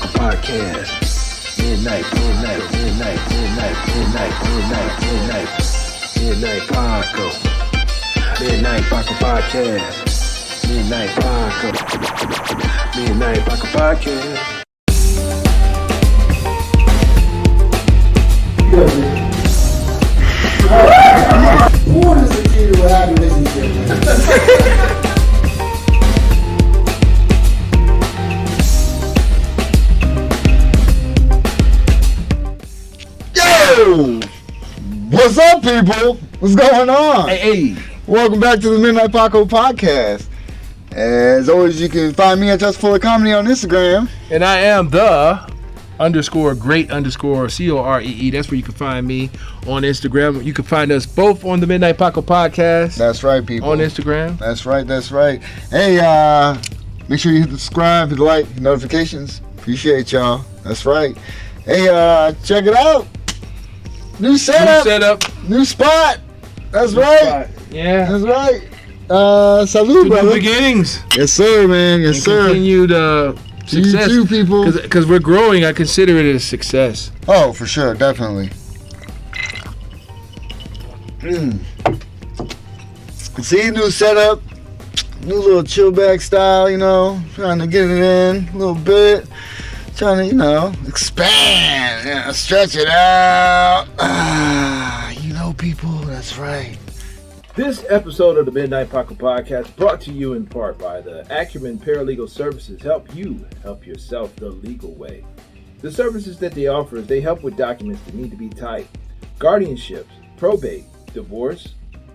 Paco Podcast. Midnight Paco. Midnight Paco Podcast. Midnight Paco Podcast. What is the key to a happy relationship? Yo! What's up, people? What's going on? Hey. Welcome back to the Midnight Paco Podcast. As always, you can find me at Just Full of Comedy on Instagram. And I am the _great_COREE. That's where you can find me on Instagram. You can find us both on the Midnight Paco Podcast. That's right, people. On Instagram. That's right. Hey, make sure you hit the subscribe, hit the like, hit notifications. Appreciate y'all. That's right. Hey, check it out. New setup. New spot. That's right. Yeah. That's right. Salute, brother. New beginnings. Yes, sir, man. Yes, And sir. Continued success. You too, people. Because we're growing, I consider it a success. Oh, for sure. Definitely. See, new setup. New little chill back style, trying to get it in a little bit. Trying to, expand, stretch it out. People, that's right. This episode of the Midnight Paco Podcast brought to you in part by the Acumen Paralegal Services. Help you help yourself the legal way. The services that they offer is they help with documents that need to be typed, guardianships, probate, divorce,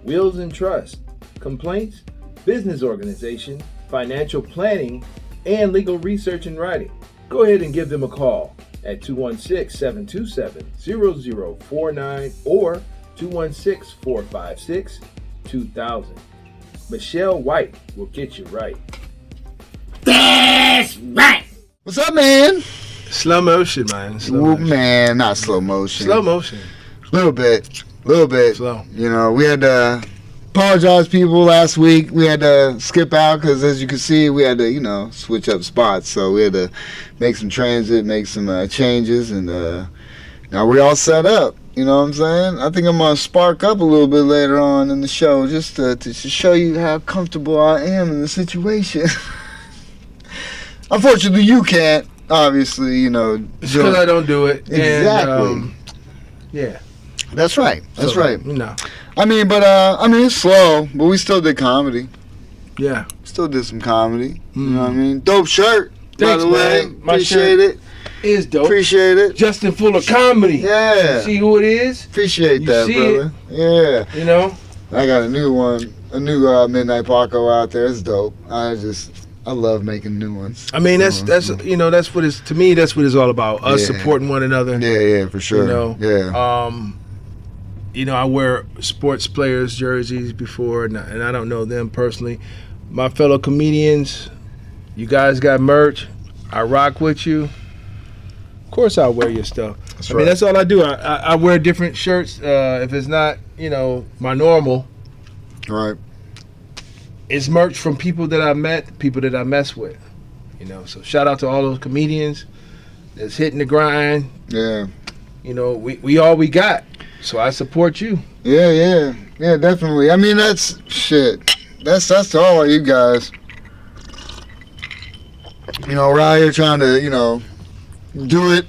wills and trust, complaints, business organization, financial planning, and legal research and writing. Go ahead and give them a call at 216-727-0049 or 216-456-2000. Michelle White will get you right. That's right. What's up, man? Slow motion, man. Man, not slow motion. Slow motion. Little bit. Slow. We had to apologize, people, last week. We had to skip out because, as you can see, we had to, switch up spots. So we had to make some transit, make some changes, and now we're all set up. You know what I'm saying? I think I'm going to spark up a little bit later on in the show just to show you how comfortable I am in the situation. Unfortunately, you can't, obviously, It's because I don't do it. Exactly. And, yeah. That's right. That's right. It's slow, but we still did comedy. Yeah. Still did some comedy. You know what I mean? Dope shirt, Thanks, by the way. man. My Appreciate shirt it. Is dope. Appreciate it. Justin Full of Comedy. Yeah. You see who it is? Appreciate You that, see brother. Yeah. I got a new one, a new Midnight Paco out there. It's dope. I love making new ones. I mean, that's what it's, to me, that's what it's all about. Us supporting one another. Yeah, for sure. Yeah. I wear sports players' jerseys before, and I don't know them personally. My fellow comedians, you guys got merch. I rock with you. Of course, I'll wear your stuff. That's I mean, right. that's all I do. I wear different shirts. If it's not, my normal, Right. it's merch from people that I met, people that I mess with. So shout out to all those comedians that's hitting the grind. Yeah. We all we got. So I support you. Yeah, definitely. I mean, that's shit. That's to all of you guys. We're out here trying to, do it,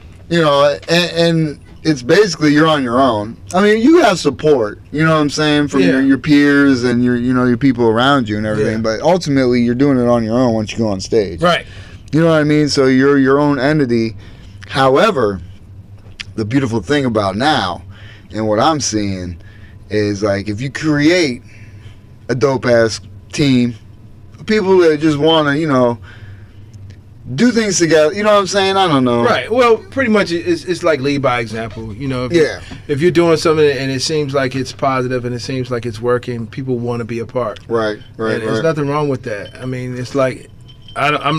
and it's basically you're on your own. I mean, you have support, you know what I'm saying, from your peers and your people around you and everything, but ultimately you're doing it on your own once you go on stage. Right. You know what I mean? So you're your own entity. However, the beautiful thing about now and what I'm seeing is, like, if you create a dope-ass team, people that just want to, do things together, you know what I'm saying? I don't know. Right. Well, pretty much it's like lead by example. If you're doing something and it seems like it's positive and it seems like it's working, people want to be a part. Right. And there's nothing wrong with that. I mean, it's like I'm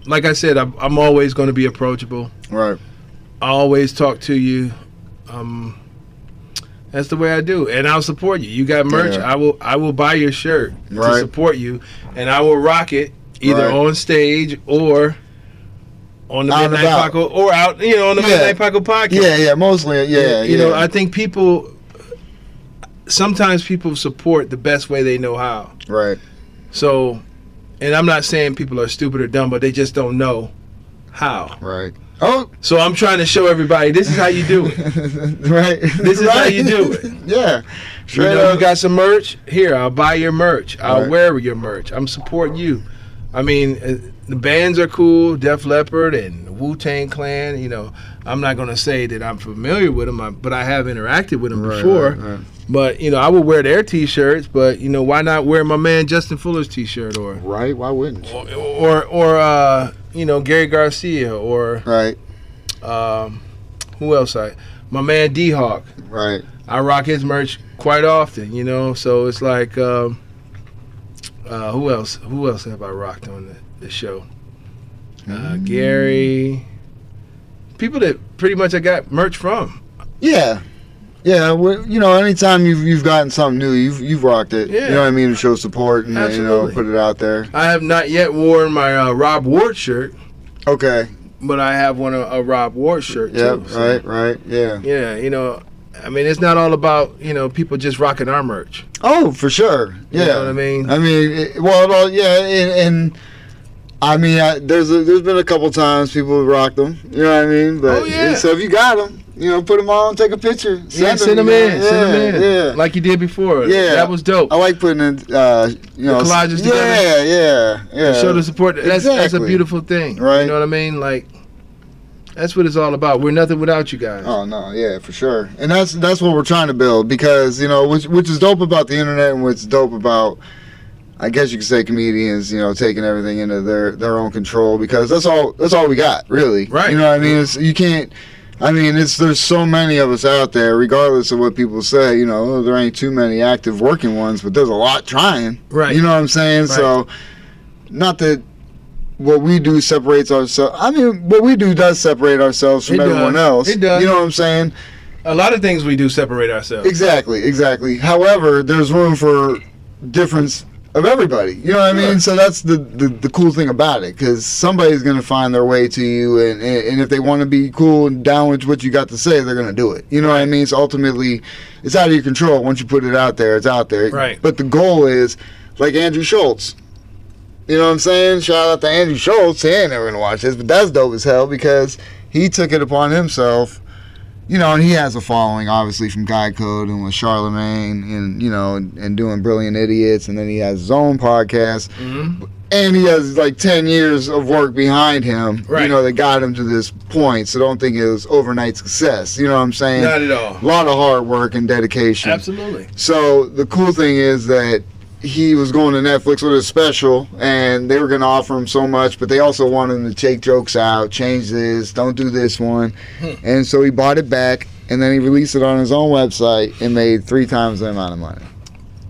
like I said, I'm always going to be approachable. Right. I always talk to you. That's the way I do, and I'll support you. You got merch, Yeah. I will buy your shirt to Right. support you, and I will rock it either Right. on stage or on the Out and Midnight about. Paco or out, on the Yeah. Midnight Paco podcast. Yeah, mostly, yeah. I think sometimes people support the best way they know how. Right. So, and I'm not saying people are stupid or dumb, but they just don't know how. Right. Oh. So I'm trying to show everybody this is how you do it. Right. This is how you do it. Yeah. You got some merch? Here, I'll buy your merch. I'll Right. wear your merch. I'm supporting you. I mean, the bands are cool, Def Leppard and Wu-Tang Clan. I'm not going to say that I'm familiar with them, but I have interacted with them before. Right. But, I would wear their T-shirts, but, why not wear my man Justin Fuller's T-shirt or Right, why wouldn't you? or Gary Garcia or Right. who else? My man D-Hawk. Right. I rock his merch quite often, so it's like who else have I rocked on the show? Gary, people that pretty much I got merch from. Yeah. Anytime you've gotten something new, you've rocked it. Yeah. You know what I mean? To show support and Absolutely. put it out there. I have not yet worn my Rob Ward shirt, Okay. but I have a Rob Ward shirt Yeah. too. So, Right. Yeah. Yeah, I mean, it's not all about people just rocking our merch. Oh, for sure. Yeah. You know what I mean? And I mean, there's been a couple times people have rocked them. You know what I mean? But Oh, yeah. So if you got them, put them on, take a picture, Send them in. Yeah. Like you did before. Yeah. That was dope. I like putting in, collages together. Yeah. Show the support. That's a Exactly. beautiful thing. Right. You know what I mean? Like, that's what it's all about. We're nothing without you guys. Oh no, yeah, for sure. And that's what we're trying to build because which is dope about the internet and what's dope about, I guess you could say, comedians, taking everything into their own control because that's all we got, really. Right. You know what I mean? There's so many of us out there, regardless of what people say, there ain't too many active working ones, but there's a lot trying. Right. You know what I'm saying? Right. So, not that what we do separates ourselves. I mean, what we do does separate ourselves from everyone else. It does. You know what I'm saying? A lot of things we do separate ourselves. Exactly. However, there's room for difference of everybody. You know what I mean? So that's the cool thing about it, because somebody's going to find their way to you, and if they want to be cool and down with what you got to say, they're going to do it. You know what I mean? So ultimately, it's out of your control. Once you put it out there, it's out there. Right. But the goal is, like Andrew Schultz. You know what I'm saying? Shout out to Andrew Schultz. He ain't never going to watch this, but that's dope as hell because he took it upon himself. And he has a following, obviously, from Guy Code and with Charlemagne and doing Brilliant Idiots. And then he has his own podcast. Mm-hmm. And he has like 10 years of work behind him, Right. That got him to this point. So don't think it was overnight success. You know what I'm saying? Not at all. A lot of hard work and dedication. Absolutely. So the cool thing is that he was going to Netflix with a special, and they were going to offer him so much, but they also wanted him to take jokes out, change this, don't do this one. And so he bought it back, and then he released it on his own website and made 3 times the amount of money.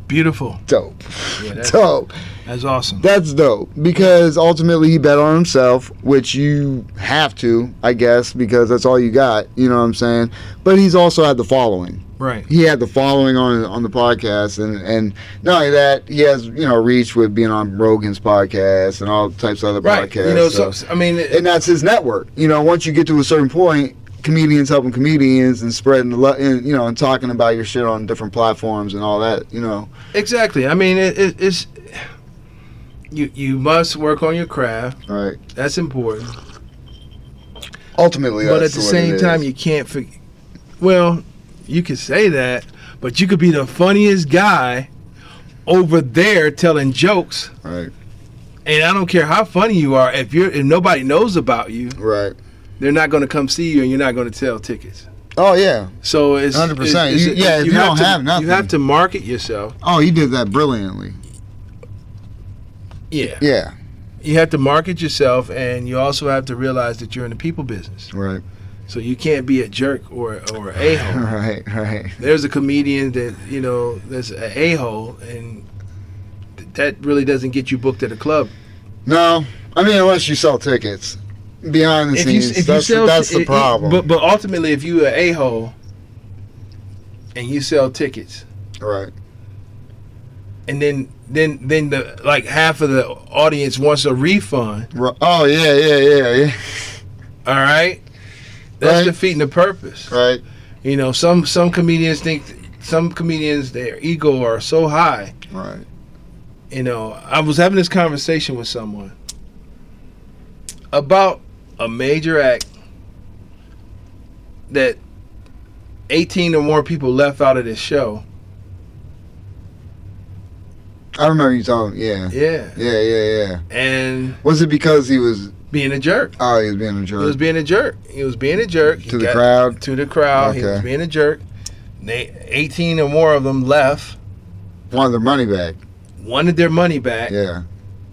Beautiful. Dope. Yeah, that's, Dope. That's awesome. That's dope, because ultimately he bet on himself, which you have to, I guess, because that's all you got, you know what I'm saying? But he's also had the following. Right. He had the following on the podcast, and not only that, he has reach with being on Rogan's podcast and all types of other Right. podcasts. So I mean, and that's his network. Once you get to a certain point, comedians helping comedians and spreading the and talking about your shit on different platforms and all that. Exactly. I mean, it's you must work on your craft. Right. That's important. Ultimately, But at that's the what same it time, is. you can't forget. Well, you could say that, but you could be the funniest guy over there telling jokes, Right. and I don't care how funny you are. If nobody knows about you, Right. they're not going to come see you, and you're not going to sell tickets. Oh yeah. So it's 100%. If you don't have nothing. you have to market yourself. Oh, he did that brilliantly. Yeah. Yeah. You have to market yourself, and you also have to realize that you're in the people business. Right. So you can't be a jerk or a hole. Right. There's a comedian that that's an a-hole, and that really doesn't get you booked at a club. No, I mean unless you sell tickets behind the scenes. That's the problem. But ultimately, if you an a-hole and you sell tickets, Right. and then the like half of the audience wants a refund, Oh yeah. All right, that's Right. defeating the purpose. Right. You know, some comedians think their ego are so high. Right. You know, I was having this conversation with someone about a major act that 18 or more people left out of this show. I remember you talking. Yeah. Yeah. Yeah. And Was it because he was? being a jerk. Oh, he was being a jerk. He was being a jerk. To the crowd? To the crowd. He was Okay. being a jerk. 18 or more of them left, Wanted their money back. wanted their money back Yeah.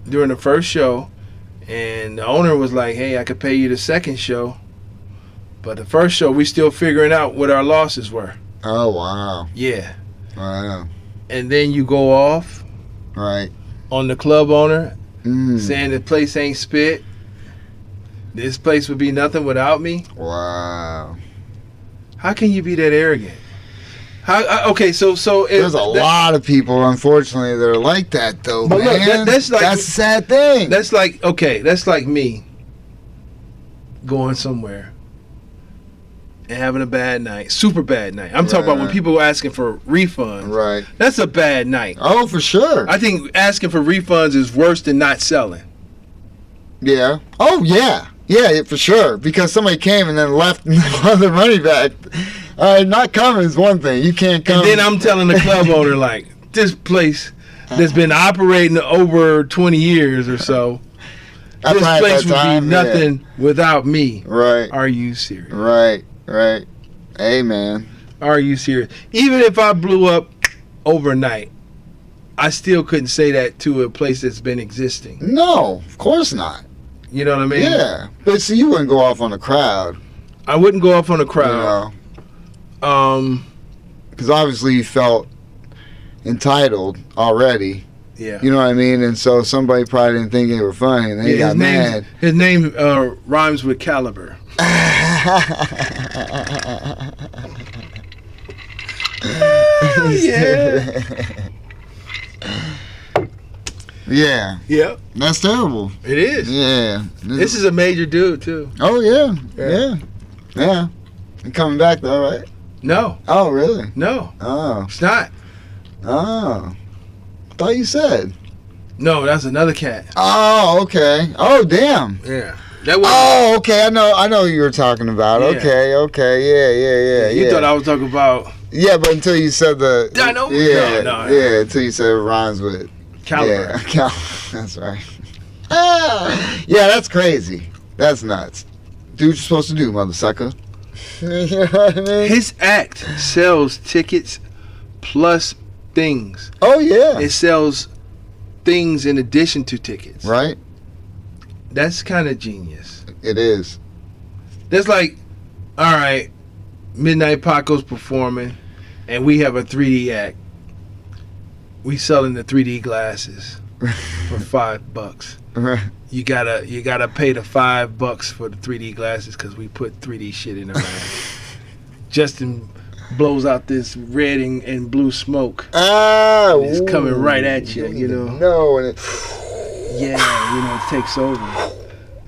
during the first show. And the owner was like, hey, I could pay you the second show. But the first show, we still figuring out what our losses were. Oh, wow. Yeah. Wow. And then you go off Right. on the club owner Mm. saying the place ain't spit. This place would be nothing without me. Wow. How can you be that arrogant? Okay, so There's a lot of people, unfortunately, that are like that, though, But look, man. that's like- that's a sad thing. That's like me going somewhere and having a bad night, super bad night. I'm talking about when Right. people are asking for refunds. Right. That's a bad night. Oh, for sure. I think asking for refunds is worse than not selling. Yeah. Oh, yeah. Yeah, for sure. Because somebody came and then left and wanted their money back. Not coming is one thing. You can't come. And then I'm telling the club owner, like, this place that's been operating over 20 years or so, At this that place would time, be nothing without me. Right. Are you serious? Right. Hey, man. Are you serious? Even if I blew up overnight, I still couldn't say that to a place that's been existing. No, of course not. You know what I mean? Yeah. But see, you wouldn't go off on the crowd. I wouldn't go off on a You crowd. know. Because obviously you felt entitled already. Yeah. You know what I mean? And so somebody probably didn't think they were funny, and they got mad. His name rhymes with caliber. Yeah. Yeah. Yep. That's terrible. It is. Yeah. This is a major dude too. Oh, yeah. Yeah. Yeah. You coming back, though, right? No. Oh, really? No. Oh. It's not. Oh. Thought you said. No, that's another cat. Oh, okay. Oh, damn. Yeah. That was. Oh, okay. I know who you were talking about. Yeah. Okay. Yeah. You thought I was talking about Yeah, but until you said the. I know. Yeah. No. Yeah, until you said it rhymes with. caliber. Yeah. That's right. Yeah, that's crazy. That's nuts. Do what you're supposed to do, mother sucker. You know what I mean? His act sells tickets plus things. Oh, yeah. It sells things in addition to tickets. Right? That's kind of genius. It is. That's like, all right, Midnight Paco's performing, and we have a 3D act. We selling the 3D glasses for $5. Right. You gotta pay the $5 for the 3D glasses because we put 3D shit in the bag. Justin blows out this red and blue smoke. Ah, It's coming right at you, you know. No, and it, Yeah, it takes over.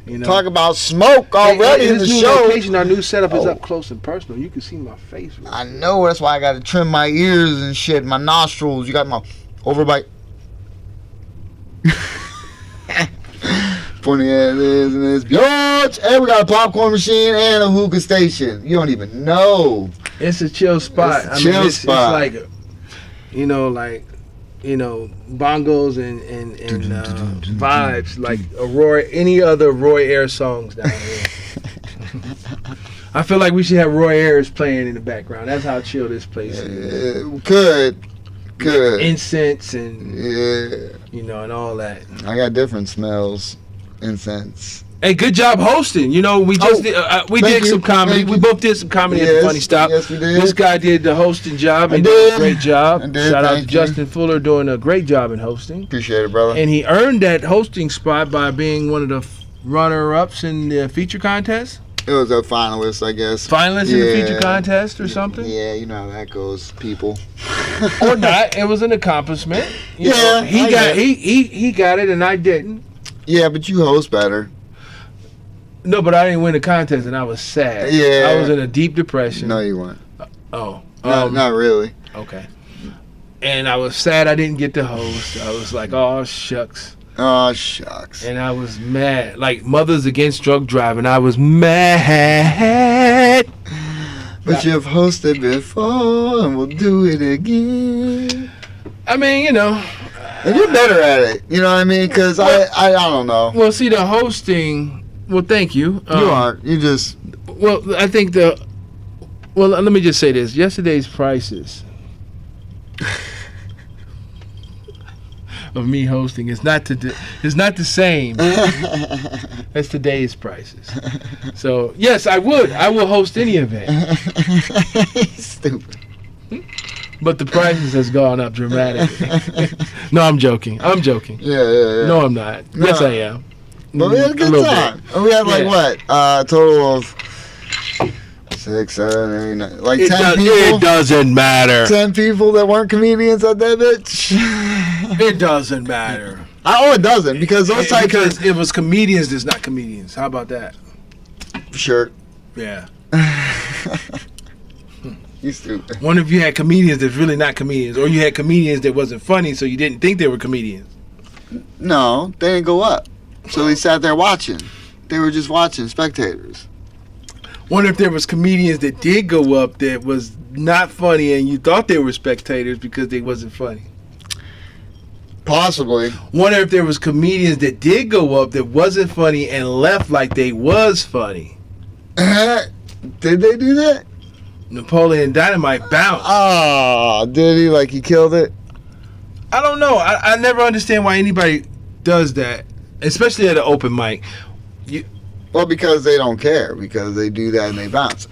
You know. talk about smoke already in the this new show. location, our new setup is Oh. up close and personal. You can see my face. I know, that's why I got to trim my ears and shit, my nostrils. You got my overbite. Pointing at this and this. Bitch! And we got a popcorn machine and a hookah station. You don't even know. It's a chill spot. It's a chill spot. It's like, bongos and vibes like any other Roy Ayers songs down here. I feel like we should have Roy Ayers playing in the background. That's how chill this place is. Could. Incense and Yeah. and all that. I got different smells. Incense. Hey, good job hosting. We just did thank you, some comedy. thank We you. both did some comedy at the Yes, Funny Stop. yes, we did. This guy did the hosting job. I He did. a great job. I did, Shout out to thank you. Justin Fuller doing a great job in hosting. Appreciate it, brother. And he earned that hosting spot by being one of the runner-ups in the feature contest. It was a finalist, I guess. Finalist in the feature Yeah. contest or something. Yeah, you know how that goes, people. Or not. It was an accomplishment. You Yeah, know, he I got get it. he got it and I didn't. Yeah, but you host better. No, but I didn't win the contest, and I was sad. Yeah. I was in a deep depression. No, you weren't. Oh. Not really. Okay. And I was sad I didn't get to host. I was like, oh, shucks. Oh, shucks. And I was mad. Like, Mothers Against Drug Driving. I was mad. But you've hosted before, and we'll do it again. I mean, you know. And you're better at it. You know what I mean? Because I don't know. Well, see, the hosting. Well, thank you. You aren't. You just. Well, I think the. Well, let me just say this. Yesterday's prices of me hosting is not the same as today's prices. So yes, I will host any event. Stupid. But the prices has gone up dramatically. No, I'm joking. Yeah. No, I'm not. No. Yes, I am. But we had a good time. And we had like what? A total of 6, 7, 8, 9, like 10 people. It doesn't matter. 10 people that weren't comedians at that bitch. It doesn't matter. Oh, it doesn't because those types. Because it was comedians that's not comedians. How about that? Sure. Yeah. You stupid. Wonder if you had comedians that's really not comedians, or you had comedians that wasn't funny, so you didn't think they were comedians. No, they didn't go up. So they sat there watching. They were just watching, spectators. Wonder if there was comedians that did go up that was not funny, and you thought they were spectators because they wasn't funny. Possibly. Wonder if there was comedians that did go up that wasn't funny and left like they was funny. Did they do that? Napoleon Dynamite bounced. Oh, did he? Like he killed it? I don't know. I never understand why anybody does that, especially at an open mic. Well, because they don't care. Because they do that and they bounce.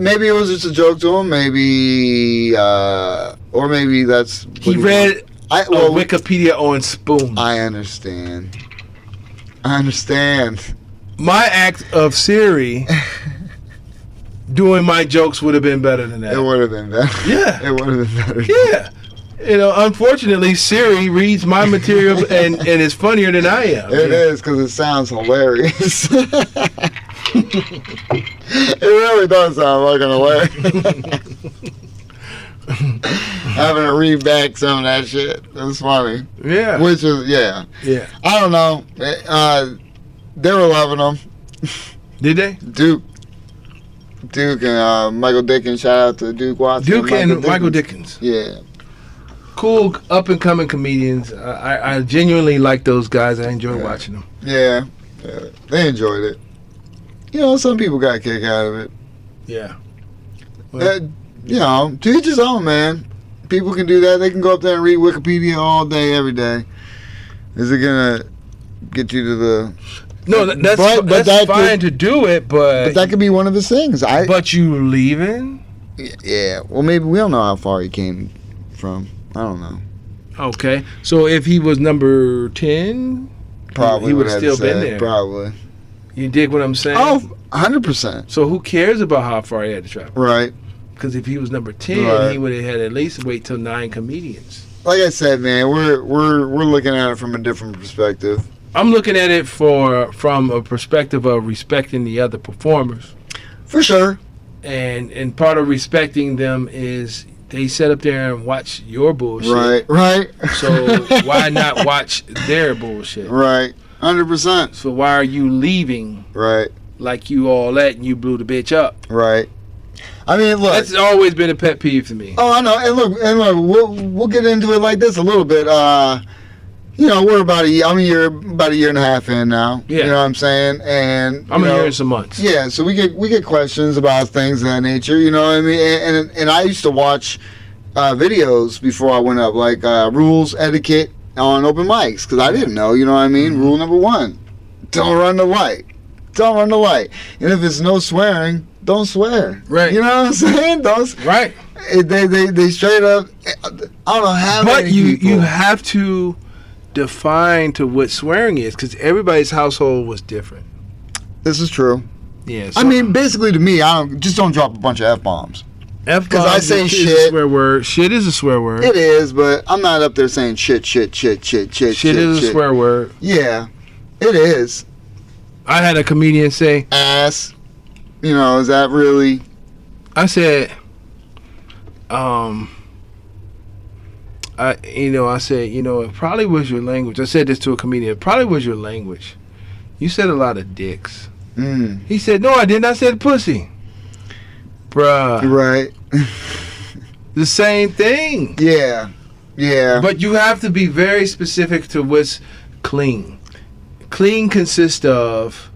Maybe it was just a joke to him. Maybe, or maybe that's. He read Wikipedia on Spoon. I understand. My act of Siri doing my jokes would have been better than that. It would have been better. Yeah. It would have been better. Yeah. You know, unfortunately, Siri reads my material and is funnier than I am. It is because it sounds hilarious. It really does sound fucking hilarious. Having to read back some of that shit. It was funny. Yeah. Which is, yeah. Yeah. I don't know. They were loving them. Did they? Duke and Michael Dickens. Shout out to Duke Watson. Duke and Michael Dickens. Yeah. Cool up and coming comedians. I genuinely like those guys. I enjoy watching them. Yeah. They enjoyed it. You know, some people got a kick out of it. Yeah. Well, You know, to each his own, man. People can do that. They can go up there and read Wikipedia all day, every day. Is it gonna get you to the? no, that's fine to do it, but that could be one of his things. But you leaving? Yeah. Well, maybe we don't know how far he came from. I don't know. Okay, so if he was number 10, Probably he would have have still been there. Probably. You dig what I'm saying? Oh, 100%. So who cares about how far he had to travel? Right. Because if he was number 10, Right. he would have had at least wait till 9 comedians. Like I said, man, we're looking at it from a different perspective. I'm looking at it from a perspective of respecting the other performers. For sure. And part of respecting them is they sit up there and watch your bullshit. Right. So why not watch their bullshit? Right. 100%. So why are you leaving Right. like you all that and you blew the bitch up? Right. I mean, look. That's always been a pet peeve to me. Oh, I know. And look, we'll get into it like this a little bit. You know, we're about a year and a half in now. Yeah. You know what I'm saying? And I'm a year and some months. Yeah, so we get questions about things of that nature, you know what I mean? And I used to watch videos before I went up, like rules, etiquette on open mics, because I didn't know, you know what I mean? Rule number 1, don't run the light. Don't run the light. And if it's no swearing, don't swear. Right. You know what I'm saying? Right. They straight up, I don't know how many people. But you have to define to what swearing is, because everybody's household was different. This is true. Yeah. I mean, basically to me, don't drop a bunch of F-bombs. F-bombs I say is shit. a swear word. Shit is a swear word. It is, but I'm not up there saying shit. Shit is a swear word. Yeah, it is. I had a comedian say, ass. You know, is that really? I said, it probably was your language. I said this to a comedian. It probably was your language. You said a lot of dicks. He said, no, I didn't. I said pussy. Bruh. Right. The same thing. Yeah. Yeah. But you have to be very specific to what's clean. Clean consists of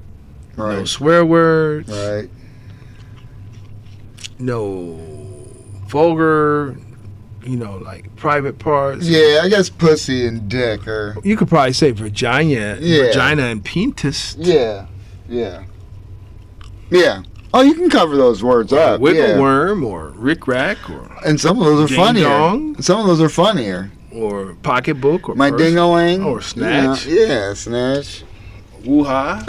no swear words. Right. No vulgar, like private parts. Yeah, I guess pussy and dick or... You could probably say vagina and penis. Yeah. Yeah. Yeah. Oh, you can cover those words up. Wiggle worm or rick rack or... And some of those are funnier. Dong. Some of those are funnier. Or pocketbook or my ding-a-ling. Or snatch. Yeah, snatch. Woo-ha.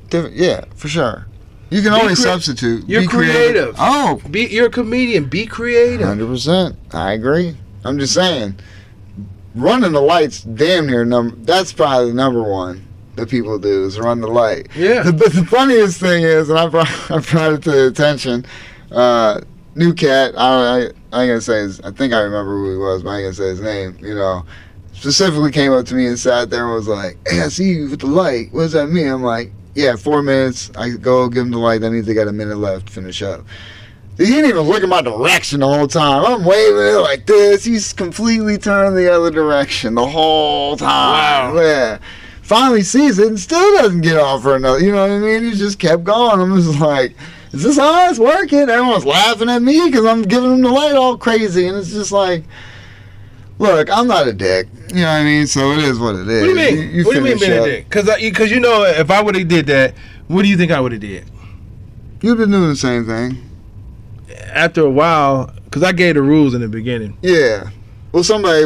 Different. Yeah, for sure. You can always substitute. You're creative. Oh. You're a comedian. Be creative. 100%. I agree. I'm just saying, running the lights damn near that's probably the number one that people do is run the light. Yeah. But the funniest thing is, and I brought it to the attention, new cat, I ain't gonna say I think I remember who he was, but I ain't gonna say his name, specifically came up to me and sat there and was like, hey, I see you with the light. What does that mean? I'm like, yeah, 4 minutes. I go give him the light. That means they got a minute left to finish up. He didn't even look in my direction the whole time. I'm waving it like this. He's completely turned the other direction the whole time. Wow. Yeah. Finally sees it and still doesn't get off for another. You know what I mean? He just kept going. I'm just like, is this how it's working? Everyone's laughing at me because I'm giving him the light all crazy. And it's just like, look, I'm not a dick. You know what I mean? So it is what it is. What do you mean? What do you mean being a dick? Because if I would have did that, what do you think I would have did? You've been doing the same thing. After a while, because I gave the rules in the beginning. Yeah. Well,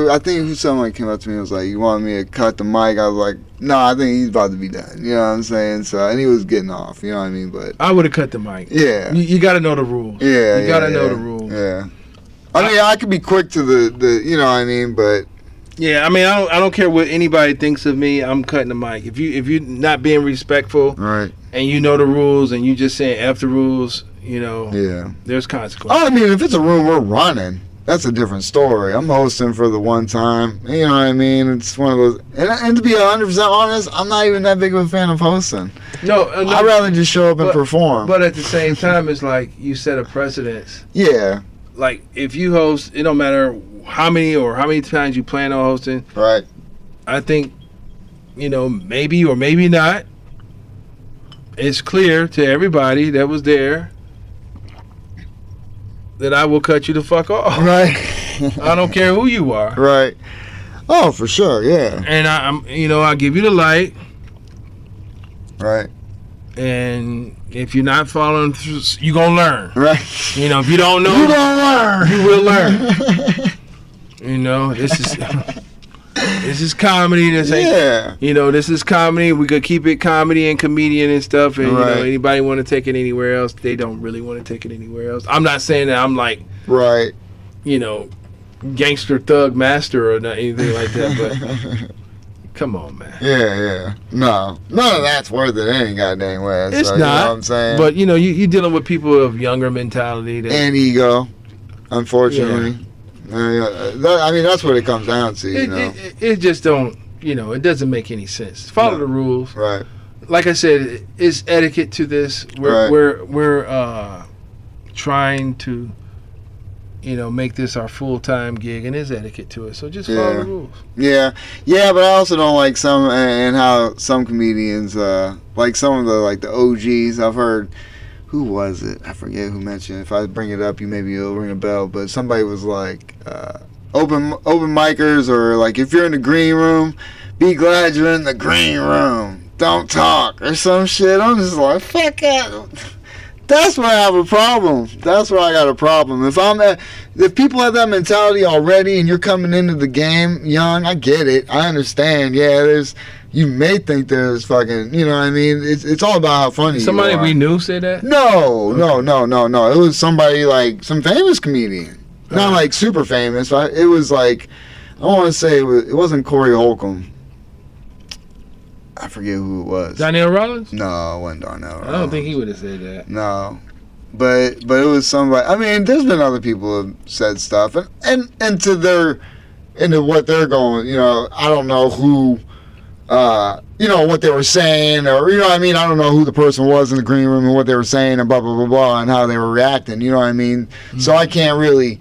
I think someone came up to me and was like, you want me to cut the mic? I was like, no, I think he's about to be done. You know what I'm saying? So, and he was getting off, you know what I mean? But I would have cut the mic. Yeah. You got to know the rules. Yeah. You got to know the rules. Yeah. I mean, I could be quick to the you know what I mean, but... Yeah, I mean, I don't care what anybody thinks of me. I'm cutting the mic. If you're not being respectful, right, and you know the rules, and you just saying F the rules, yeah, there's consequences. Oh, I mean, if it's a room we're running, that's a different story. I'm hosting for the one time, you know what I mean? It's one of those, and to be 100% honest, I'm not even that big of a fan of hosting. No, I'd rather just show up and perform. But at the same time, it's like you set a precedence. Yeah. Like if you host, it don't matter how many times you plan on hosting. Right. I think, maybe or maybe not. It's clear to everybody that was there that I will cut you the fuck off. Right. I don't care who you are. Right. Oh, for sure, yeah. And I'll give you the light. Right. And if you're not following through, you're going to learn. Right. If you don't know, you're going to learn. You will learn. This is comedy. This is comedy. We could keep it comedy and comedian and stuff. And anybody want to take it anywhere else, they don't really want to take it anywhere else. I'm not saying that I'm like, right, gangster thug master or anything like that. But come on, man. Yeah. No, none of that's worth it any goddamn way. It's not. You know what I'm saying? But you're dealing with people of younger mentality and ego, unfortunately. Yeah. I mean, that's what it comes down to, It just don't, it doesn't make any sense. Follow the rules. Right. Like I said, it's etiquette to this. We're trying to, make this our full-time gig, and there's etiquette to it. So just follow the rules. Yeah. Yeah, but I also don't like some, and how some comedians, like some of the OGs, I've heard... Who was it? I forget who mentioned it. If I bring it up, it'll ring a bell. But somebody was like, open micers, or like, if you're in the green room, be glad you're in the green room. Don't talk, or some shit. I'm just like, fuck that. That's where I have a problem. That's where I got a problem. If people have that mentality already, and you're coming into the game young, I get it. I understand. Yeah, you may think there's fucking, you know what I mean? It's all about how funny somebody you are. We knew said that? No. It was somebody like some famous comedian. Not like super famous. It was like, I want to say it wasn't Corey Holcomb. I forget who it was. Donnell Rollins? No, it wasn't Darnell Rollins. I don't think he would have said that. No. But it was somebody. I mean, there's been other people who have said stuff, and into what they're going. You know, I don't know who, you know, what they were saying, or you know, what I mean, I don't know who the person was in the green room and what they were saying, and blah blah blah blah, and how they were reacting. You know what I mean? Mm-hmm. So I can't really.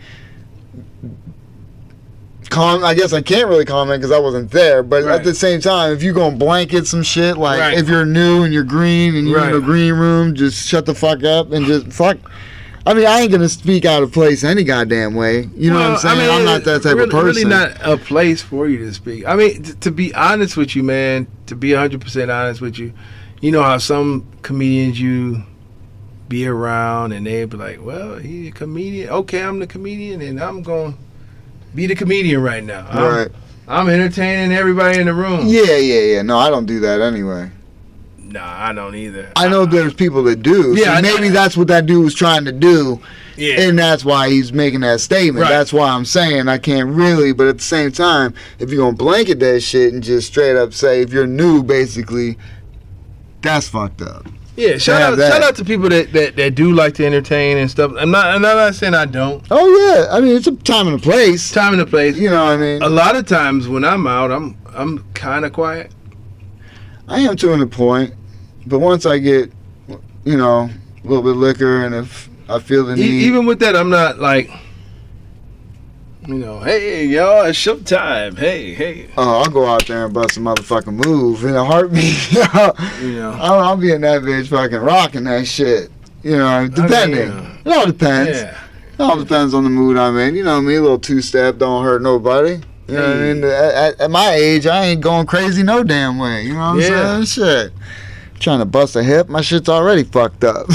I guess I can't really comment because I wasn't there, but at the same time, if you're going to blanket some shit, like if you're new and you're green and you're in the green room, just shut the fuck up and just fuck. I mean, I ain't going to speak out of place any goddamn way. You know what I'm saying? I mean, I'm not that type of person. Really not a place for you to speak. I mean, to be honest with you, man, to be 100% honest with you, you know how some comedians you be around and they be like, well, he's a comedian. Okay, I'm the comedian and I'm going to be the comedian right now. I'm entertaining everybody in the room. Yeah. No, I don't do that anyway. Nah, I don't either. I know there's people that do. Yeah, so maybe that's what that dude was trying to do. Yeah. And that's why he's making that statement. Right. That's why I'm saying I can't really, but at the same time, if you're going to blanket that shit and just straight up say, if you're new, basically, that's fucked up. Yeah, shout out to people that do like to entertain and stuff. I'm not saying I don't. Oh yeah, I mean it's a time and a place. Time and a place. You know what I mean? A lot of times when I'm out, I'm kind of quiet. I am to a point, but once I get, you know, a little bit of liquor and if I feel the need. Even with that, I'm not like, you know, hey, y'all, it's showtime. Hey. Oh, I'll go out there and bust a motherfucking move in a heartbeat. You know, I'll be in that bitch fucking rocking that shit. You know, depending. It all depends. Yeah. It all depends on the mood I'm in. You know me, a little two-step, don't hurt nobody. You know what I mean? At my age, I ain't going crazy no damn way. You know what I'm saying? Shit. Trying to bust a hip, my shit's already fucked up.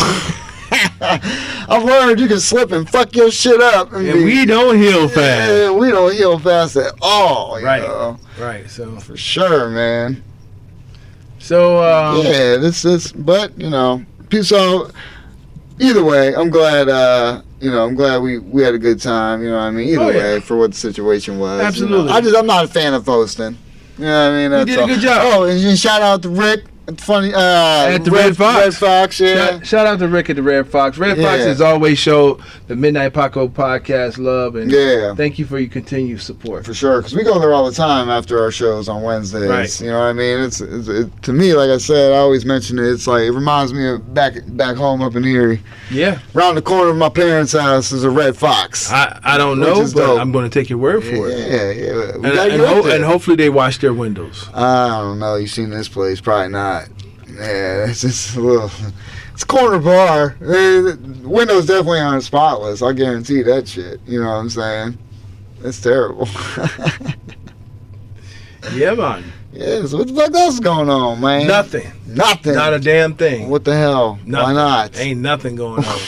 I've learned you can slip and fuck your shit up. And we don't heal fast. Yeah, we don't heal fast at all. You know? Right. So for sure, man. So yeah, this, but you know, so either way, I'm glad. You know, I'm glad we had a good time. You know what I mean? Either way, for what the situation was. Absolutely. You know? I'm not a fan of hosting. You know what I mean? You did a good job. Oh, and shout out to Rick. Funny at the Red Fox. Red Fox, yeah. Shout out to Rick at the Red Fox. Red Fox has always showed the Midnight Paco podcast love, and thank you for your continued support. For sure, because we go there all the time after our shows on Wednesdays. Right. You know what I mean? It's to me, like I said, I always mention it. It's like it reminds me of back home up in Erie. Yeah. Around the corner of my parents' house is a Red Fox. I don't know, but dope. I'm going to take your word for it. Yeah. And hopefully they wash their windows. I don't know. You've seen this place? Probably not. Yeah, it's just a little. It's a corner bar. Windows definitely aren't spotless. I guarantee that shit. You know what I'm saying? It's terrible. Yeah, man. Yeah, so what the fuck else is going on, man? Nothing. Not a damn thing. What the hell? Nothing. Why not? Ain't nothing going on.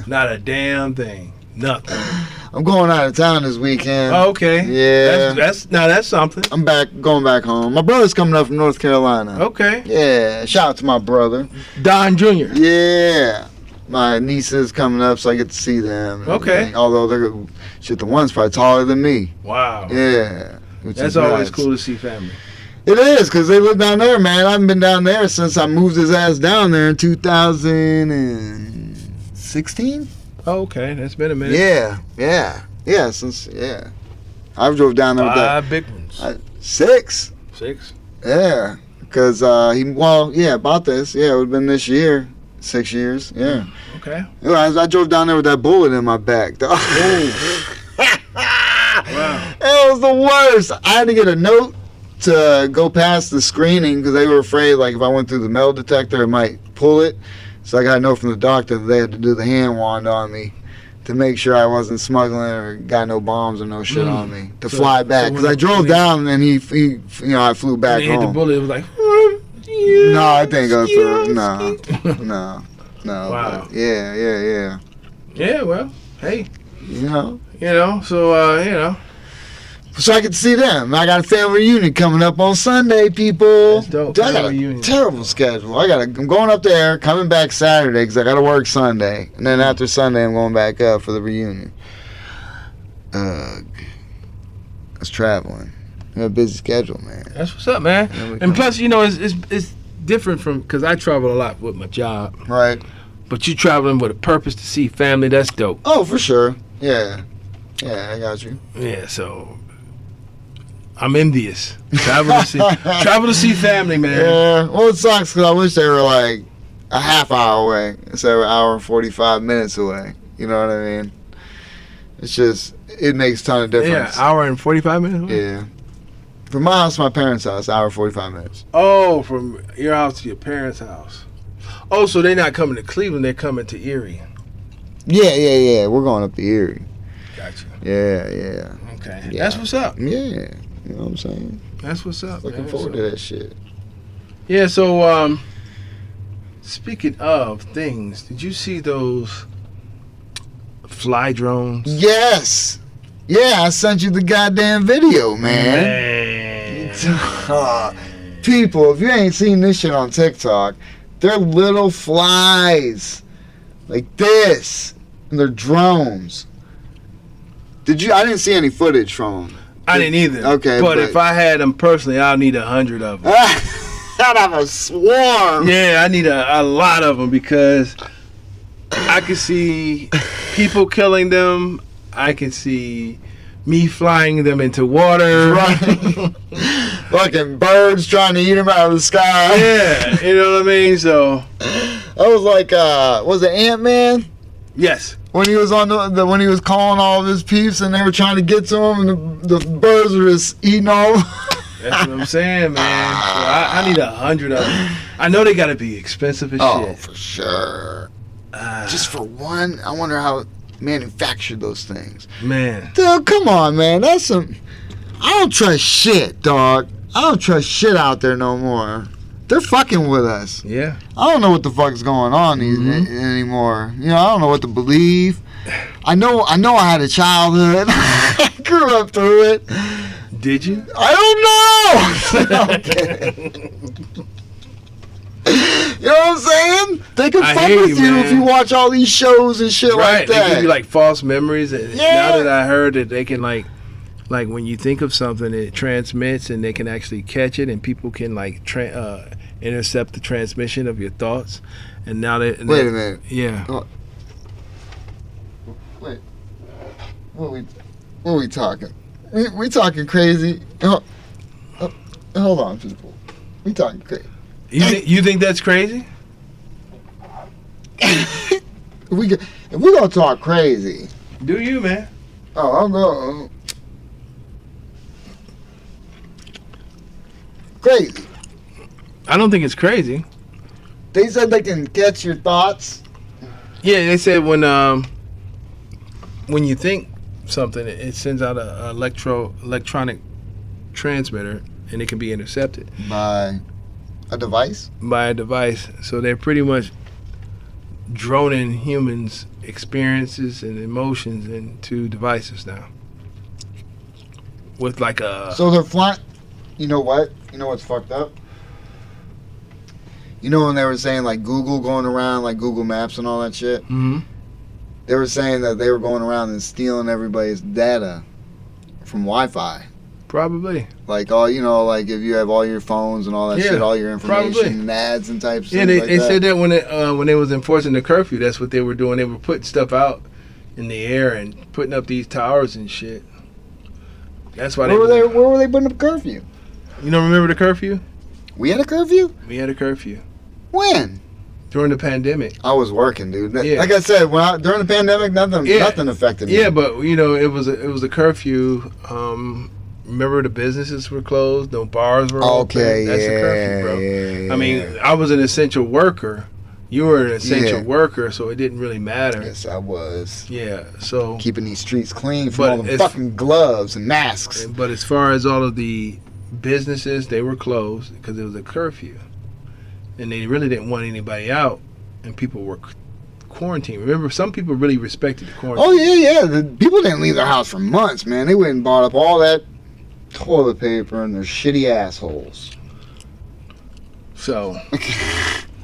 Not a damn thing. Nothing. I'm going out of town this weekend. Oh, okay. Yeah. That's something. I'm going back home. My brother's coming up from North Carolina. Okay. Yeah. Shout out to my brother. Don Jr. Yeah. My niece is coming up, so I get to see them. Okay. Although the one's probably taller than me. Wow. Yeah. That's always cool to see family. It is, because they live down there, man. I haven't been down there since I moved his ass down there in 2016. Oh, okay. That's been a minute. Yeah. I drove down there with that. 5 big ones. 6. 6? Yeah. Because, about this. Yeah, it would have been this year. 6 years. Yeah. Okay. I drove down there with that bullet in my back, dog. Wow. It was the worst. I had to get a note to go past the screening because they were afraid, like, if I went through the metal detector, it might pull it. So I got a note from the doctor that they had to do the hand wand on me to make sure I wasn't smuggling or got no bombs or no shit on me to fly back. Because I drove down and he I flew back home. Hit the bullet, it was like, no, I didn't go through. No. Wow. Yeah. Yeah, well, hey. So So I get to see them. I got a family reunion coming up on Sunday, people. That's dope. I got a terrible schedule. I'm going up there, coming back Saturday because I got to work Sunday, and then after Sunday I'm going back up for the reunion. I was traveling. We have a busy schedule, man. That's what's up, man. And plus, you know, it's different from, because I travel a lot with my job. Right. But you traveling with a purpose to see family. That's dope. Oh, for sure. Yeah. Yeah, I got you. Yeah, so I'm envious. Travel to see family, man. Yeah. Well, it sucks because I wish they were like a half hour away instead of an hour and 45 minutes away. You know what I mean? It's just, it makes a ton of difference. Yeah, hour and 45 minutes away? Yeah. From my house to my parents' house, hour and 45 minutes. Oh, from your house to your parents' house. Oh, so they're not coming to Cleveland, they're coming to Erie. Yeah. We're going up to Erie. Gotcha. Yeah. Okay. Yeah. That's what's up. Yeah. You know what I'm saying? That's what's up. Looking man. forward to that shit. Yeah, so speaking of things, did you see those fly drones? Yes. Yeah, I sent you the goddamn video, man. People, if you ain't seen this shit on TikTok, they're little flies like this, and they're drones. I didn't see any footage from them. I didn't either. Okay, but if I had them personally, I'll need 100 of them. I'd have a swarm. Yeah, I need a lot of them because I can see people killing them. I can see me flying them into water. Right. Fucking birds trying to eat them out of the sky. Yeah, you know what I mean? So I was like, was it Ant-Man? yes. When he was on when he was calling all of his peeps and they were trying to get to him and the birds were just eating all of them. That's what I'm saying, man. So I need 100 of them. I know they gotta be expensive as Oh, shit. for sure. Just for one, I wonder how it manufactured those things. Man. Dude, come on, man. That's some... I don't trust shit, dog. I don't trust shit out there no more. They're fucking with us. Yeah. I don't know what the fuck's going on anymore. You know, I don't know what to believe. I know I had a childhood. I grew up through it. Did you? I don't know. I'm kidding. You know what I'm saying? They can I fuck hear with you, you man. if you watch all these shows and shit like They that. give you like false memories. And Yeah. now that I heard that they can like when you think of something, it transmits and they can actually catch it, and people can like intercept the transmission of your thoughts. And now they Wait a minute. Yeah. Wait. What are we talking? We talking crazy. Hold on, people. We talking crazy. You think that's crazy? If we gonna talk crazy. Do you, man? Oh, I'm going crazy. I don't think it's crazy. They said they can catch your thoughts. Yeah, they said when you think something, it sends out a electronic transmitter, and it can be intercepted By a device? by a device. So they're pretty much droning humans' experiences and emotions into devices now. With like a So they're flying. You know what? You know what's fucked up? You know when they were saying like Google going around, like Google Maps and all that shit? Mhm. They were saying that they were going around and stealing everybody's data from Wi-Fi. Probably. Like all, you know, like if you have all your phones and all that Yeah, shit, all your information probably. and ads and types. Yeah, things they, like they that. said that when they was enforcing the curfew, that's what they were doing. They were putting stuff out in the air and putting up these towers and shit. That's why Where were they putting up curfew? You don't remember the curfew? We had a curfew? We had a curfew When? during the pandemic. I was working, dude. Yeah. Like I said, during the pandemic, nothing affected me. Yeah, but you know, it was a curfew. Remember the businesses were closed, no bars were Okay, open. That's a curfew, bro. yeah. I mean, I was an essential worker. You were an essential Yeah. worker, so it didn't really matter. Yes, I was. Yeah, so Keeping these streets clean from But all the it's- fucking gloves and masks. but as far as all of the businesses, they were closed because it was a curfew, and they really didn't want anybody out, and people were quarantined. Remember, some people really respected the quarantine. Oh, yeah. The people didn't leave their house for months, man. They went and bought up all that toilet paper and their shitty assholes. So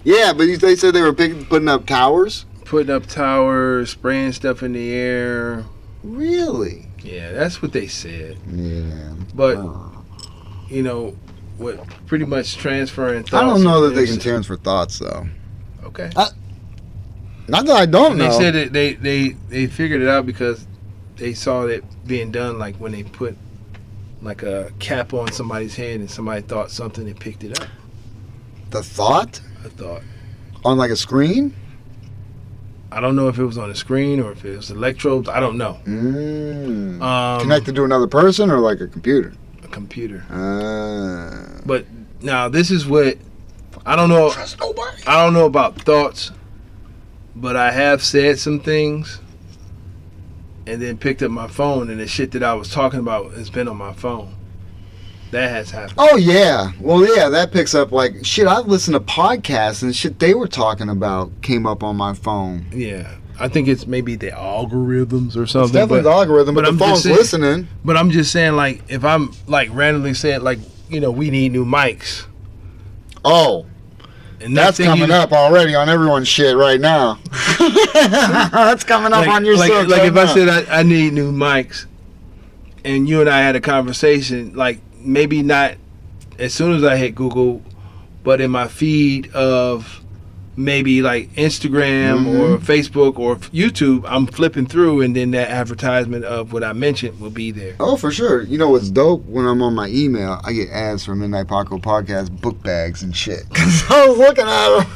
Yeah, but they said they were putting up towers? putting up towers, spraying stuff in the air. Really? Yeah, that's what they said. Yeah. But what pretty much transferring thoughts. I don't know that they can transfer thoughts though. Okay. Not that I don't know. They said that they figured it out because they saw it being done, like when they put like a cap on somebody's head and somebody thought something and picked it up. The thought? A thought. On like a screen? I don't know if it was on a screen or if it was electrodes. I don't know. Connected to another person or like a computer? A computer. But now this is what I don't know. Trust nobody. I don't know about thoughts, but I have said some things and then picked up my phone and the shit that I was talking about has been on my phone. That has happened. Oh, yeah. Well, yeah, that picks up like, shit, I've listened to podcasts and shit they were talking about came up on my phone. Yeah. I think it's maybe the algorithms or something. It's definitely the algorithm, but the phone's listening. But I'm just saying, like, if I'm, like, randomly saying, like, we need new mics. Oh. And that's coming up already on everyone's shit right now. That's coming up on your shit. Like if I said I need new mics and you and I had a conversation, like, maybe not as soon as I hit Google, but in my feed of maybe like Instagram or Facebook or YouTube, I'm flipping through and then that advertisement of what I mentioned will be there. Oh, for sure. You know what's dope? When I'm on my email, I get ads for Midnight Paco Podcast book bags and shit. Because I was looking at them.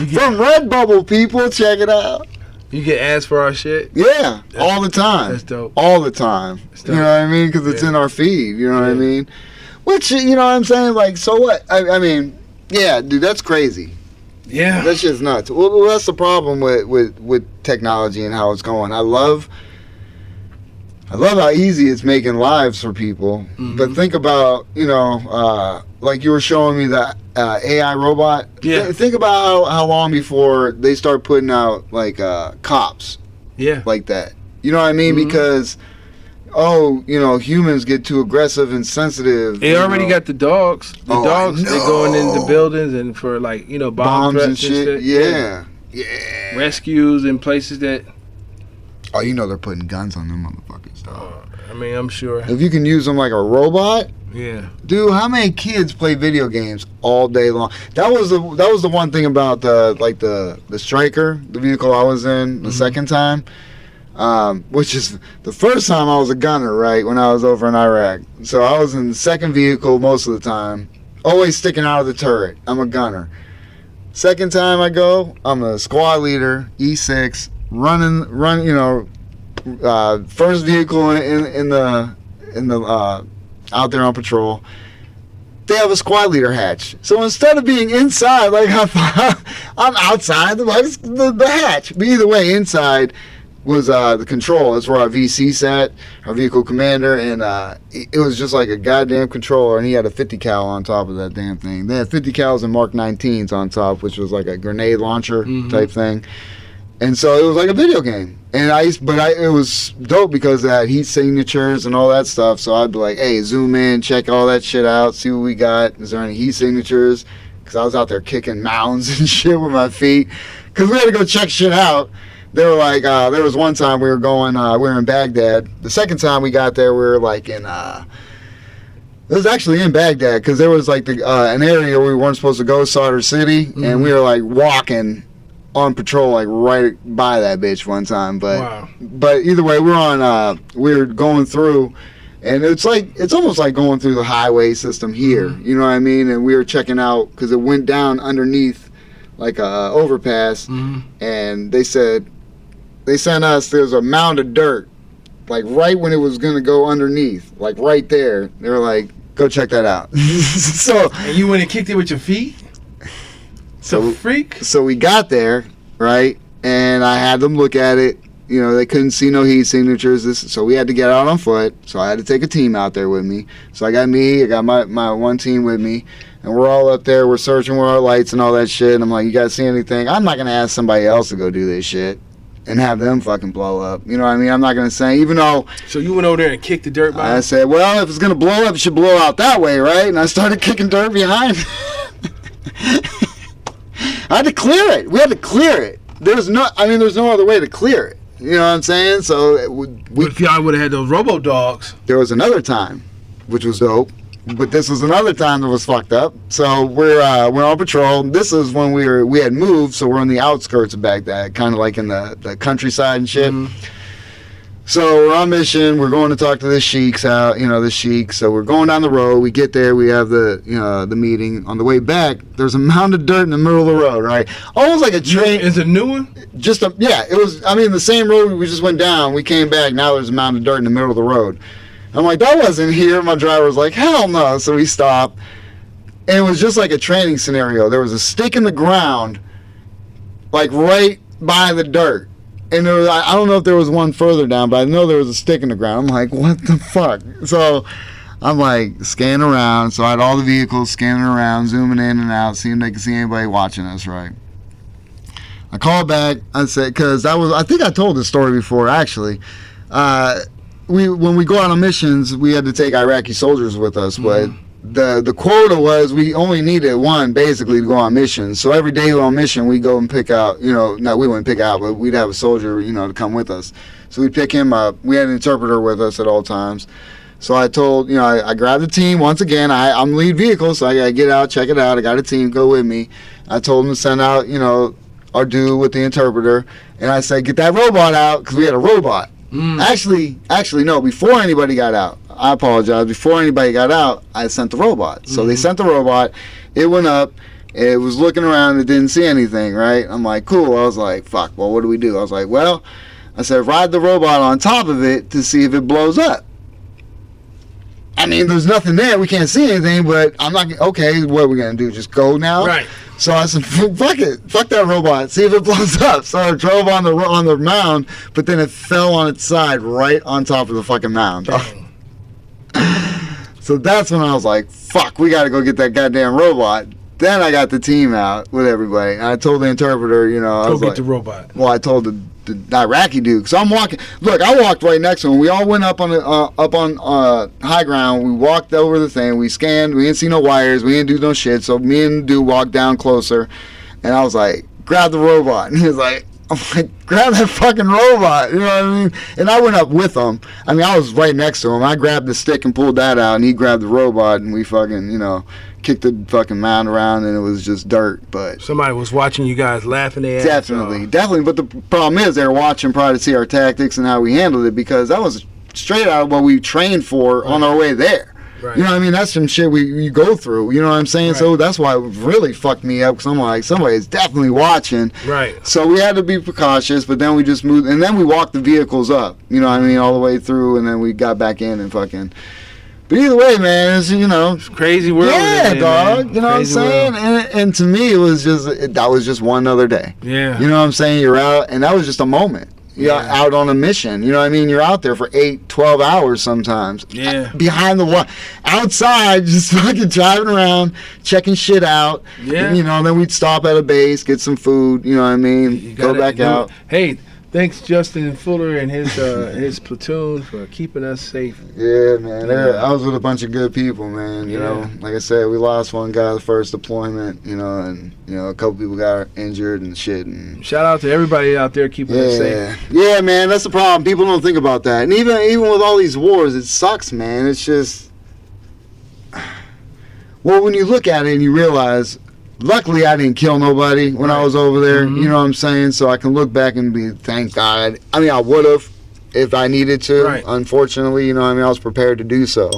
From Redbubble, people. Check it out. You get ads for our shit? Yeah, all the time. That's dope. All the time. You know what I mean? Because it's in our feed. You know what I mean? Which, you know what I'm saying? Like, so what? I mean, yeah, dude, that's crazy. Yeah. That's just nuts. Well, that's the problem with technology and how it's going. I love how easy it's making lives for people. But think about, like you were showing me that AI robot. Yeah. Think about how long before they start putting out like cops. Yeah. Like that. You know what I mean? Because humans get too aggressive and sensitive. They already got the dogs. The dogs, they're going into buildings and for like, bomb threats and shit. Yeah. Rescues in places that. Oh, they're putting guns on them motherfuckers, dog. I mean, I'm sure. If you can use them like a robot. Yeah. Dude, how many kids play video games all day long? That was the one thing about the Striker, the vehicle I was in the second time. Which is the first time I was a gunner, right, when I was over in Iraq. So I was in the second vehicle most of the time, always sticking out of the turret. I'm a gunner. Second time I go, I'm a squad leader, E6, first vehicle in the out there on patrol. They have a squad leader hatch. So instead of being inside, like I thought, I'm outside the hatch. But either way, inside was the control. That's where our VC sat, our vehicle commander, and it was just like a goddamn controller, and he had a 50 cal on top of that damn thing. They had 50 cals and Mark 19s on top, which was like a grenade launcher type thing. And so it was like a video game. And it was dope because it had heat signatures and all that stuff. So I'd be like, hey, zoom in, check all that shit out, see what we got. Is there any heat signatures? Because I was out there kicking mounds and shit with my feet. Because we had to go check shit out. They were like, there was one time we were going, we were in Baghdad. The second time we got there, we were like in, it was actually in Baghdad because there was like an area where we weren't supposed to go, Sadr City, and we were like walking on patrol like right by that bitch one time. But either way, we were going through, and it's almost like going through the highway system here. You know what I mean? And we were checking out because it went down underneath like a overpass, and they sent us, there's a mound of dirt, like right when it was gonna go underneath, like right there. They were like, go check that out. And you went and kicked it with your feet? Freak? So we got there, right? And I had them look at it. They couldn't see no heat signatures. So we had to get out on foot. So I had to take a team out there with me. So I got my one team with me. And we're all up there. We're searching with our lights and all that shit. And I'm like, you guys see anything? I'm not going to ask somebody else to go do this shit and have them fucking blow up. You know what I mean? I'm not going to say, even though... So you went over there and kicked the dirt behind? I said, well, if it's going to blow up, it should blow out that way, right? And I started kicking dirt behind. I had to clear it. We had to clear it. There's no other way to clear it. You know what I'm saying? So what if y'all would have had those robo dogs? There was another time. which was dope. But this was another time that was fucked up. So we're on patrol. This is when we had moved, so we're on the outskirts of Baghdad, kind of like in the countryside and shit. Mm-hmm. So we're on mission. We're going to talk to the sheiks out, the sheik. So we're going down the road. We get there. We have the meeting. On the way back, there's a mound of dirt in the middle of the road, right? Almost like a train. Is it a new one? It was. I mean, the same road we just went down. We came back. Now there's a mound of dirt in the middle of the road. I'm like, that wasn't here. My driver was like, hell no. So we stopped. And it was just like a training scenario. There was a stick in the ground, like right by the dirt. And there was, I don't know if there was one further down, but I know there was a stick in the ground. I'm like, what the fuck? So I'm like scanning around. So I had all the vehicles scanning around, zooming in and out, seeing if they could see anybody watching us, right? I called back. I said, because I think I told this story before, actually. When we go out on missions, we had to take Iraqi soldiers with us, but the quota was we only needed one basically to go on missions. So every day we were on mission, we go and pick out, no, we wouldn't pick out, but we'd have a soldier, to come with us. So we'd pick him up. We had an interpreter with us at all times. So I told, I grabbed the team once again. I'm lead vehicle, so I gotta get out, check it out. I got a team, go with me. I told them to send out, our dude with the interpreter, and I said, get that robot out, because we had a robot. Actually, no, before anybody got out, I apologize, before anybody got out, I sent the robot. So they sent the robot, it went up, it was looking around, it didn't see anything, right? I'm like, cool. I was like, fuck, well, what do we do? I was like, well, I said, ride the robot on top of it to see if it blows up. I mean, there's nothing there, we can't see anything, but I'm not, okay, what are we going to do, just go now? Right. So I said, fuck it, fuck that robot, see if it blows up. So I drove on the mound, but then it fell on its side right on top of the fucking mound. So that's when I was like, fuck, we got to go get that goddamn robot. Then I got the team out with everybody. And I told the interpreter, I was get the robot. Well, I told the Iraqi dude, because I'm walking. Look, I walked right next to him. We all went up on high ground. We walked over the thing. We scanned. We didn't see no wires. We didn't do no shit. So me and the dude walked down closer, and I was like, grab the robot. And he was like, I'm like, grab that fucking robot. You know what I mean? And I went up with him. I mean, I was right next to him. I grabbed the stick and pulled that out, and he grabbed the robot, and we fucking, kicked the fucking mound around, and it was just dirt. But somebody was watching you guys laughing their ass off. Definitely. But the problem is they were watching probably to see our tactics and how we handled it, because that was straight out of what we trained for on our way there. Right. You know what I mean? That's some shit we go through. You know what I'm saying? Right. So that's why it really fucked me up, because I'm like, somebody's definitely watching. Right. So we had to be precautious, but then we just moved, and then we walked the vehicles up. You know what I mean? All the way through, and then we got back in and fucking. But either way, man, it's, It's crazy world. Yeah, dog. Man. You know crazy what I'm saying? And to me, it was that was just one other day. Yeah. You know what I'm saying? You're out, and that was just a moment. You're out on a mission. You know what I mean? You're out there for 8, 12 hours sometimes. Yeah. Behind the wall. Outside, just fucking driving around, checking shit out. Yeah. And then we'd stop at a base, get some food. You know what I mean? Go back out. Hey, thanks Justin Fuller and his platoon for keeping us safe. Yeah, man. I was with a bunch of good people, man. You know, like I said, we lost one guy the first deployment, and a couple people got injured and shit. And shout out to everybody out there keeping us safe. Yeah, man, that's the problem. People don't think about that. And even with all these wars, it sucks, man. It's just, well, when you look at it and you realize, luckily I didn't kill nobody when I was over there. You know what I'm saying? So I can look back and be, thank God. I mean, I would have if I needed to. Right. Unfortunately, I was prepared to do so.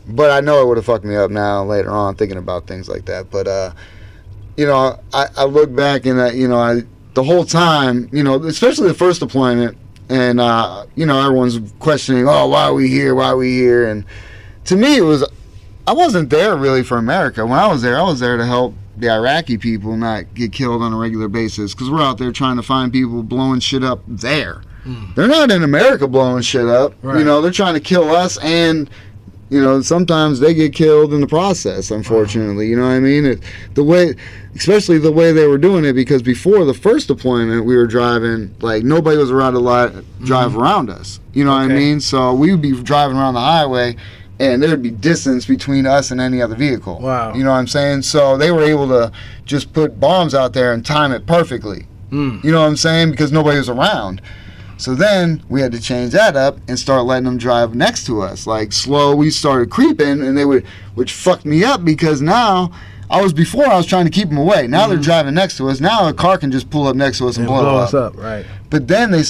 But I know it would have fucked me up now later on thinking about things like that. But I look back and the whole time, especially the first deployment, and everyone's questioning, oh, why are we here? And to me, it was, I wasn't there really for America. When I was there to help the Iraqi people not get killed on a regular basis, because we're out there trying to find people blowing shit up there. They're not in America blowing shit up. Right. They're trying to kill us, and sometimes they get killed in the process, unfortunately. You know what I mean? Especially the way they were doing it, because before the first deployment, we were driving, like, nobody was around to drive around us. You know what I mean? So we would be driving around the highway, and there would be distance between us and any other vehicle. Wow. You know what I'm saying? So they were able to just put bombs out there and time it perfectly. You know what I'm saying? Because nobody was around. So then we had to change that up and start letting them drive next to us. Like slow, we started creeping, and they which fucked me up because now I was trying to keep them away. Now they're driving next to us. Now a car can just pull up next to us and blow us up. Right. But then they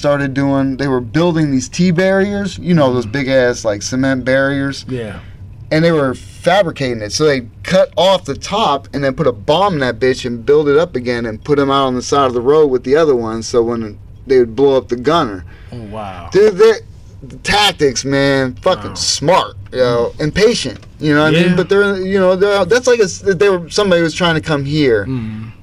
were building these T-barriers, those big ass like cement barriers. Yeah. And they were fabricating it. So they cut off the top and then put a bomb in that bitch and build it up again and put them out on the side of the road with the other ones so when they would blow up the gunner. Oh, wow. Dude, the tactics, man, fucking smart, and patient. You know what I mean? But they're that's like somebody was trying to come here.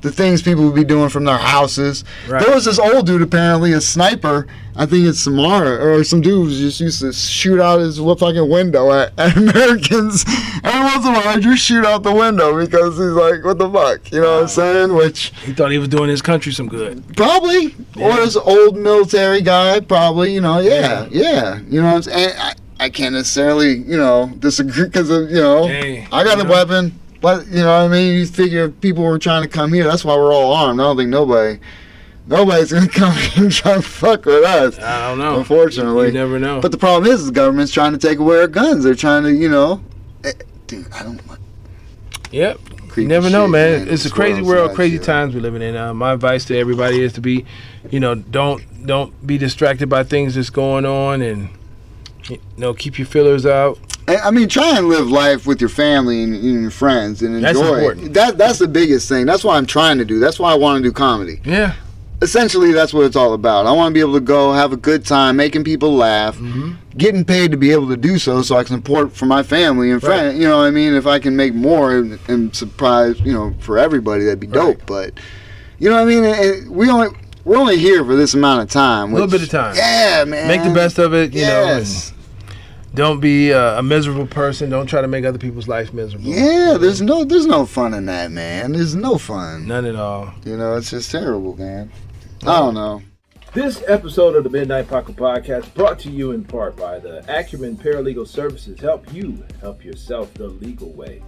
The things people would be doing from their houses. Right. There was this old dude, apparently a sniper. I think it's Samara or some dude who just used to shoot out his fucking window at Americans. Every once in a while, just shoot out the window because he's like, what the fuck? You know what I'm saying? Which he thought he was doing his country some good. Probably. Yeah. Or this old military guy, probably. You know what I'm saying? And I can't necessarily, disagree because I got a weapon. But, you know what I mean? You figure people were trying to come here. That's why we're all armed. I don't think nobody's going to come here and try to fuck with us. I don't know. Unfortunately. You never know. But the problem is the government's trying to take away our guns. They're trying to, dude, I don't want. Yep. You never know, man. It's a crazy world, crazy times we're living in. My advice to everybody is to be, don't be distracted by things that's going on and, keep your feelers out. I mean, try and live life with your family and your friends and enjoy. That's important. That's the biggest thing. That's what I'm trying to do. That's why I want to do comedy. Yeah. Essentially, that's what it's all about. I want to be able to go have a good time, making people laugh, getting paid to be able to do so I can support for my family and friends. Right. You know what I mean? If I can make more and surprise, for everybody, that'd be dope. Right. But, you know what I mean? We're only here for this amount of time. A little bit of time. Yeah, man. Make the best of it, Yes. Don't be a miserable person. Don't try to make other people's lives miserable. Yeah, there's no fun in that, man. There's no fun. None at all. It's just terrible, man. I don't know. This episode of the Midnight Paco Podcast brought to you in part by the Acumen Paralegal Services. Help you help yourself the legal way.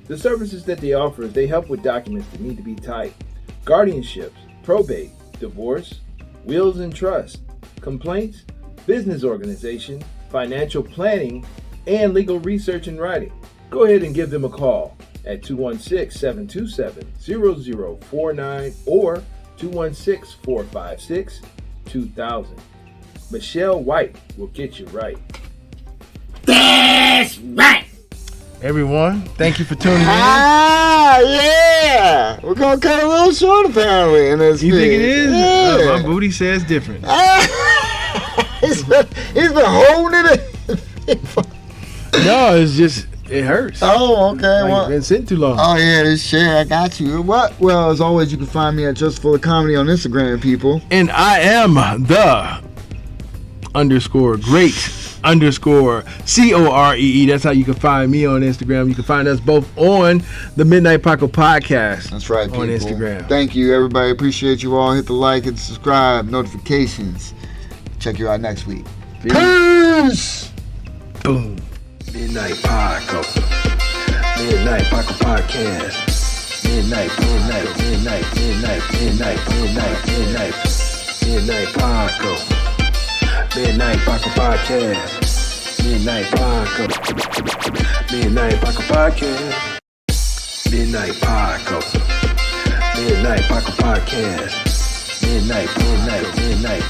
The services that they offer is they help with documents that need to be typed, guardianships, probate, divorce, wills and trust, complaints, business organization, financial planning, and legal research and writing. Go ahead and give them a call at 216-727-0049 or 216-456-2000. Michelle White will get you right. That's right. Everyone, thank you for tuning in. Yeah! We're going to cut a little short, apparently, in this You think it is? Yeah. My booty says different. He's been holding it. No, it's just, it hurts. Oh, okay. You've been sitting too long. Oh, yeah, this shit, I got you. What? Well, as always, you can find me at Just Full of Comedy on Instagram, people. And I am the _great_COREE. That's how you can find me on Instagram. You can find us both on the Midnight Paco Podcast. That's right, people. On Instagram. Thank you, everybody. Appreciate you all. Hit the like and subscribe, notifications. Check you out next week. Peace. Boom. Midnight Paco. Midnight Paco Podcast. Midnight Paco. Midnight Paco Podcast. Midnight Paco. Midnight Paco Podcast. Midnight Paco. Midnight Paco Podcast. Midnight Paco. Midnight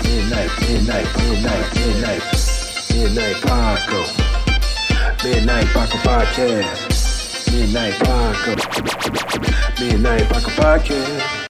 Paco. Midnight Paco Podcast. Midnight Paco. Midnight Paco Podcast.